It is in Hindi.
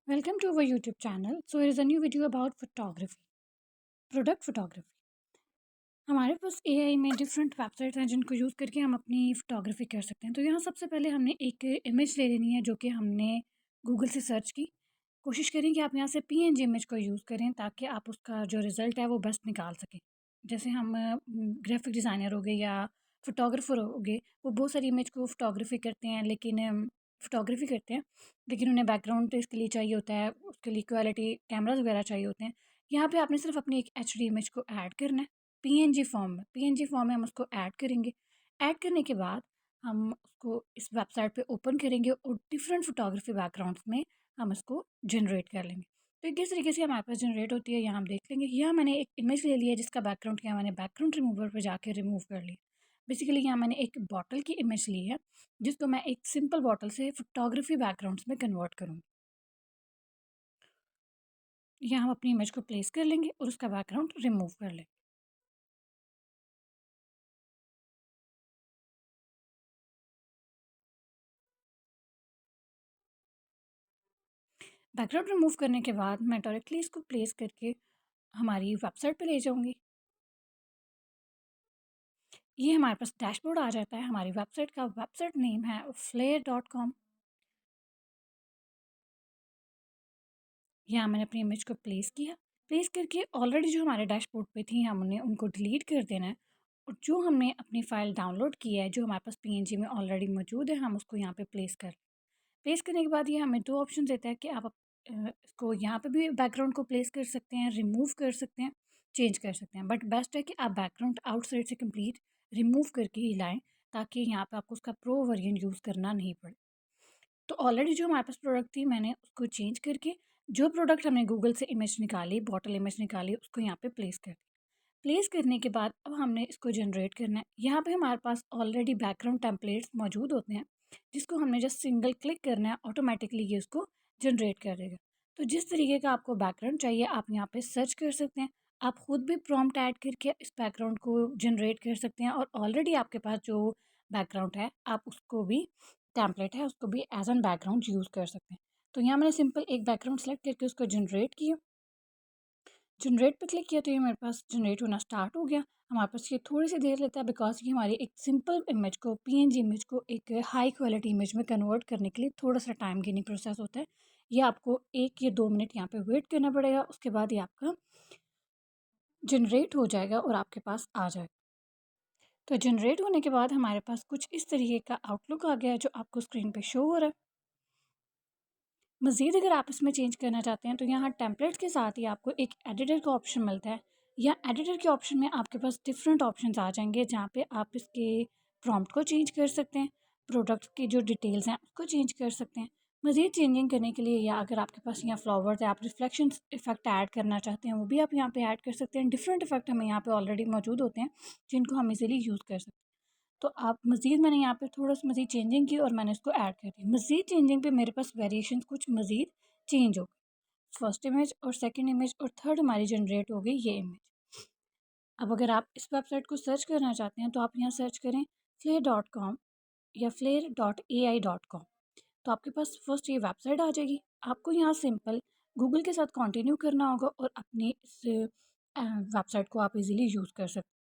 Welcome to our YouTube channel. So here is a new video about photography, product photography. हमारे पास एआई में डिफरेंट वेबसाइट्स हैं जिनको यूज़ करके हम अपनी फ़ोटोग्राफी कर सकते हैं। तो यहाँ सबसे पहले हमने एक इमेज ले लेनी है जो कि हमने गूगल से सर्च की। कोशिश करें कि आप यहाँ से पीएनजी इमेज को यूज़ करें ताकि आप उसका जो रिज़ल्ट है वो बेस्ट निकाल सकें। जैसे हम ग्राफिक डिज़ाइनर हो गए या फ़ोटोग्राफ़र हो गए, वो बहुत सारी इमेज को फ़ोटोग्राफी करते हैं फ़ोटोग्राफी करते हैं, लेकिन उन्हें बैकग्राउंड तो इसके लिए चाहिए होता है, उसके लिए क्वालिटी कैमराज़ वगैरह चाहिए होते हैं। यहाँ पे आपने सिर्फ़ अपनी एक एचडी इमेज को ऐड करना है। पीएनजी फॉर्म में हम उसको ऐड करेंगे। ऐड करने के बाद हम उसको इस वेबसाइट पे ओपन करेंगे और डिफरेंट फोटोग्राफी बैकग्राउंड्स में हम इसको जनरेट कर लेंगे। तो ये किस तरीके से हमारे पास जनरेट होती है यहाँ हम देख लेंगे। यहाँ मैंने एक इमेज ले लिया है जिसका बैकग्राउंड किया, मैंने बैकग्राउंड रिमूवर पर जाके रिमूव कर लिया। बेसिकली यहाँ मैंने एक बॉटल की इमेज ली है जिसको मैं एक सिंपल बॉटल से फोटोग्राफी बैकग्राउंड्स में कन्वर्ट करूँगी। यहाँ हम अपनी इमेज को प्लेस कर लेंगे और उसका बैकग्राउंड रिमूव कर लेंगे। बैकग्राउंड रिमूव करने के बाद मैं डायरेक्टली इसको प्लेस करके हमारी वेबसाइट पे ले जाऊँगी। ये हमारे पास डैशबोर्ड आ जाता है हमारी वेबसाइट का। वेबसाइट नेम है flare.com। यहाँ मैंने अपनी इमेज को प्लेस किया। प्लेस करके ऑलरेडी जो हमारे डैशबोर्ड पे थी हमने उनको डिलीट कर देना है और जो हमने अपनी फ़ाइल डाउनलोड की है जो हमारे पास पीएनजी में ऑलरेडी मौजूद है हम उसको यहाँ पे प्लेस कर। प्लेस करने के बाद ये हमें 2 ऑप्शन देता है कि आप इसको यहाँ पे भी बैकग्राउंड को प्लेस कर सकते हैं, रिमूव कर सकते हैं, चेंज कर सकते हैं। बट बेस्ट है कि आप बैकग्राउंड आउटसाइड से कंप्लीट रिमूव करके ही लाएँ ताकि यहाँ पे आपको उसका प्रो वर्जन यूज़ करना नहीं पड़े। तो ऑलरेडी जो हमारे पास प्रोडक्ट थी मैंने उसको चेंज करके जो प्रोडक्ट हमने गूगल से इमेज निकाली, बॉटल इमेज निकाली, उसको यहाँ पे प्लेस कर दिया। प्लेस करने के बाद अब हमने इसको जनरेट करना है। यहाँ पे हमारे पास ऑलरेडी बैकग्राउंड टेम्पलेट्स मौजूद होते हैं जिसको हमने जस्ट सिंगल क्लिक करना है, ऑटोमेटिकली ये उसको जनरेट कर देगा। तो जिस तरीके का आपको बैकग्राउंड चाहिए आप यहाँ पे सर्च कर सकते हैं। आप खुद भी प्रॉम्प्ट ऐड करके इस बैकग्राउंड को जनरेट कर सकते हैं और ऑलरेडी आपके पास जो बैकग्राउंड है आप उसको भी टेम्पलेट है उसको भी एज एन बैकग्राउंड यूज़ कर सकते हैं। तो यहाँ मैंने सिंपल एक बैकग्राउंड सेलेक्ट करके उसको जनरेट किया। जनरेट पे क्लिक किया तो ये मेरे पास जनरेट होना स्टार्ट हो गया। हमारे पास ये थोड़ी सी देर लेता है बिकॉज ये हमारी एक सिंपल इमेज को पीएनजी इमेज को एक हाई क्वालिटी इमेज में कन्वर्ट करने के लिए थोड़ा सा टाइम गेनिंग प्रोसेस होता है। ये आपको 1 या 2 मिनट यहाँ पे वेट करना पड़ेगा, उसके बाद ये आपका जनरेट हो जाएगा और आपके पास आ जाएगा। तो जनरेट होने के बाद हमारे पास कुछ इस तरीके का आउटलुक आ गया है जो आपको स्क्रीन पे शो हो रहा है। मज़ीद अगर आप इसमें चेंज करना चाहते हैं तो यहाँ टेम्पलेट्स के साथ ही आपको एक एडिटर का ऑप्शन मिलता है। या एडिटर के ऑप्शन में आपके पास डिफरेंट ऑप्शंस आ जाएंगे जहाँ पे आप इसके प्रॉम्प्ट को चेंज कर सकते हैं, प्रोडक्ट्स की जो डिटेल्स हैं उसको चेंज कर सकते हैं। मज़ीद चेंजिंग करने के लिए या अगर आपके पास यहाँ फ्लावर्स है, आप रिफ्लेक्शन इफेक्ट ऐड करना चाहते हैं वो भी आप यहाँ पे ऐड कर सकते हैं। डिफरेंट इफेक्ट हमें यहाँ पे ऑलरेडी मौजूद होते हैं जिनको हम इजीली यूज़ कर सकते हैं। तो आप मज़ीद मैंने यहाँ पे थोड़ा-सा मज़ीद चेंजिंग की और मैंने इसको ऐड कर दिया। मज़ीद चेंजिंग पे मेरे पास वेरिएशंस कुछ मज़ीद चेंज हो गए। फर्स्ट इमेज और सेकंड इमेज और थर्ड हमारी जनरेट हो गई ये इमेज। अब अगर आप इस वेबसाइट को सर्च करना चाहते हैं तो आप यहाँ सर्च करें flare.com या flare.ai.com। तो आपके पास फर्स्ट ये वेबसाइट आ जाएगी। आपको यहाँ सिंपल गूगल के साथ कंटिन्यू करना होगा और अपनी इस वेबसाइट को आप इज़ीली यूज़ कर सकते हैं।